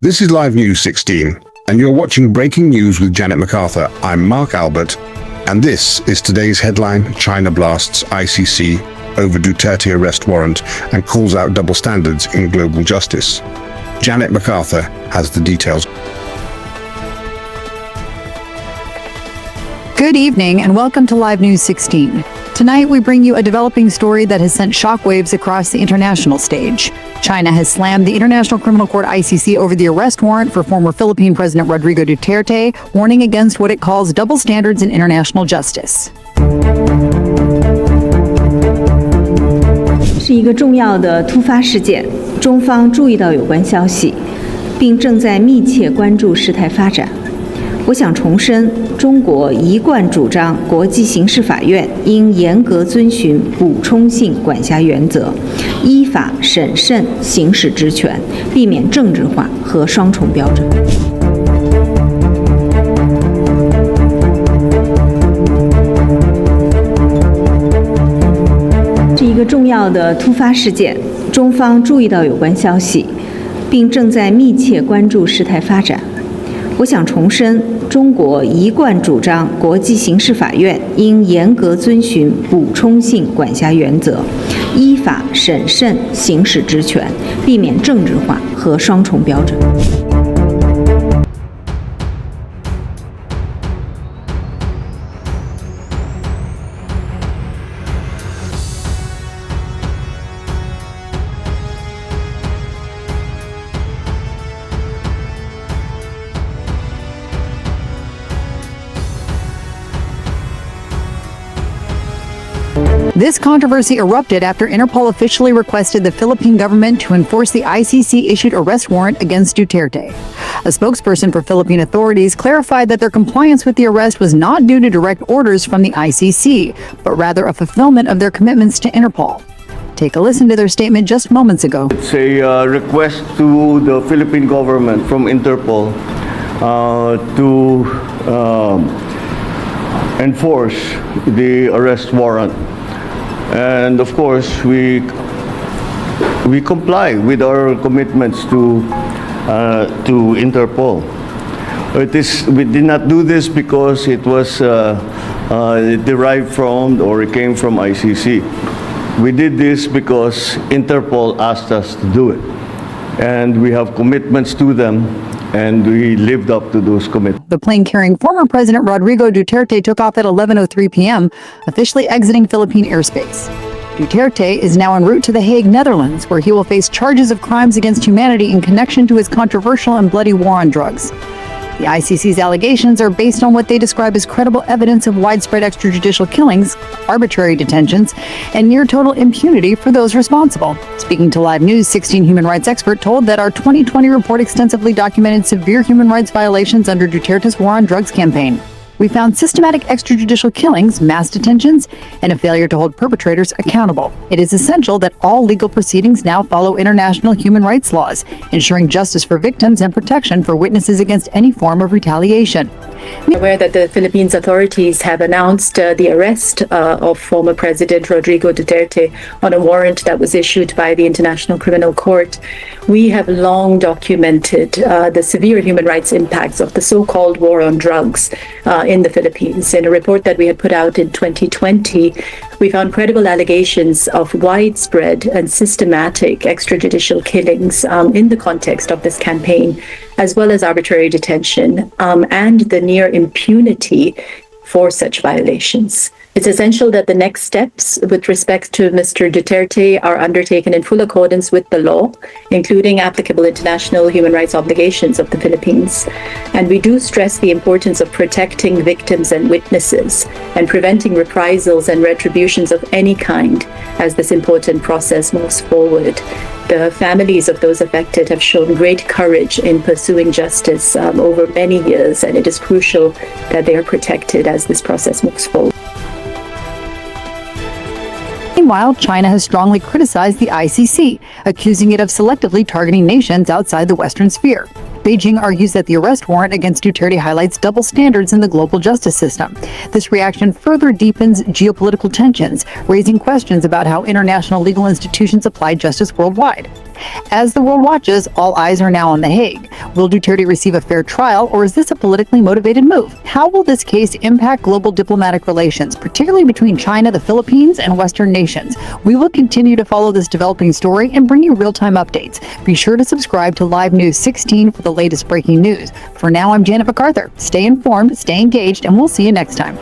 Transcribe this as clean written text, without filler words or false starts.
This is Live News 16, and you're watching Breaking News with Janet MacArthur. I'm Mark Albert, and this is today's headline: China blasts ICC over Duterte arrest warrant and calls out double standards in global justice. Janet MacArthur has the details. Good evening and welcome to Live News 16. Tonight we bring you a developing story that has sent shockwaves across the international stage. China has slammed the International Criminal Court ICC over the arrest warrant for former Philippine President Rodrigo Duterte, warning against what it calls double standards in international justice. 是一个重要的突发事件，中方注意到有关消息，并正在密切关注事态发展。我想重申，中国一贯主张国际刑事法院应严格遵循补充性管辖原则，依法审慎行使职权，避免政治化和双重标准。是一个重要的突发事件，中方注意到有关消息，并正在密切关注事态发展。我想重申，中国一贯主张国际刑事法院应严格遵循补充性管辖原则，依法审慎行使职权，避免政治化和双重标准。This controversy erupted after Interpol officially requested the Philippine government to enforce the ICC-issued arrest warrant against Duterte. A spokesperson for Philippine authorities clarified that their compliance with the arrest was not due to direct orders from the ICC, but rather a fulfillment of their commitments to Interpol. Take a listen to their statement just moments ago. It's a request to the Philippine government from Interpol to enforce the arrest warrant. And of course, we comply with our commitments to Interpol. We did not do this because it was derived from or it came from ICC. We did this because Interpol asked us to do it, and we have commitments to them, and we lived up to those commitments. The plane carrying former President Rodrigo Duterte took off at 11:03 p.m., officially exiting Philippine airspace. Duterte is now en route to the Hague, Netherlands, where he will face charges of crimes against humanity in connection to his controversial and bloody war on drugs. The ICC's allegations are based on what they describe as credible evidence of widespread extrajudicial killings, arbitrary detentions, and near-total impunity for those responsible. Speaking to Live News, 16 human rights expert told that our 2020 report extensively documented severe human rights violations under Duterte's war on drugs campaign. We found systematic extrajudicial killings, mass detentions, and a failure to hold perpetrators accountable. It is essential that all legal proceedings now follow international human rights laws, ensuring justice for victims and protection for witnesses against any form of retaliation. I'm aware that the Philippines authorities have announced the arrest of former President Rodrigo Duterte on a warrant that was issued by the International Criminal Court. We have long documented the severe human rights impacts of the so-called war on drugs in the Philippines. In a report that we had put out in 2020, we found credible allegations of widespread and systematic extrajudicial killings in the context of this campaign, as well as arbitrary detention and the near impunity for such violations. It's essential that the next steps with respect to Mr. Duterte are undertaken in full accordance with the law, including applicable international human rights obligations of the Philippines. And we do stress the importance of protecting victims and witnesses and preventing reprisals and retributions of any kind as this important process moves forward. The families of those affected have shown great courage in pursuing justice over many years, and it is crucial that they are protected as this process moves forward. Meanwhile, China has strongly criticized the ICC, accusing it of selectively targeting nations outside the Western sphere. Beijing argues that the arrest warrant against Duterte highlights double standards in the global justice system. This reaction further deepens geopolitical tensions, raising questions about how international legal institutions apply justice worldwide. As the world watches, all eyes are now on The Hague. Will Duterte receive a fair trial, or is this a politically motivated move? How will this case impact global diplomatic relations, particularly between China, the Philippines, and Western nations? We will continue to follow this developing story and bring you real-time updates. Be sure to subscribe to Live News 16 for the latest breaking news. For now, I'm Janet MacArthur. Stay informed, stay engaged, and we'll see you next time.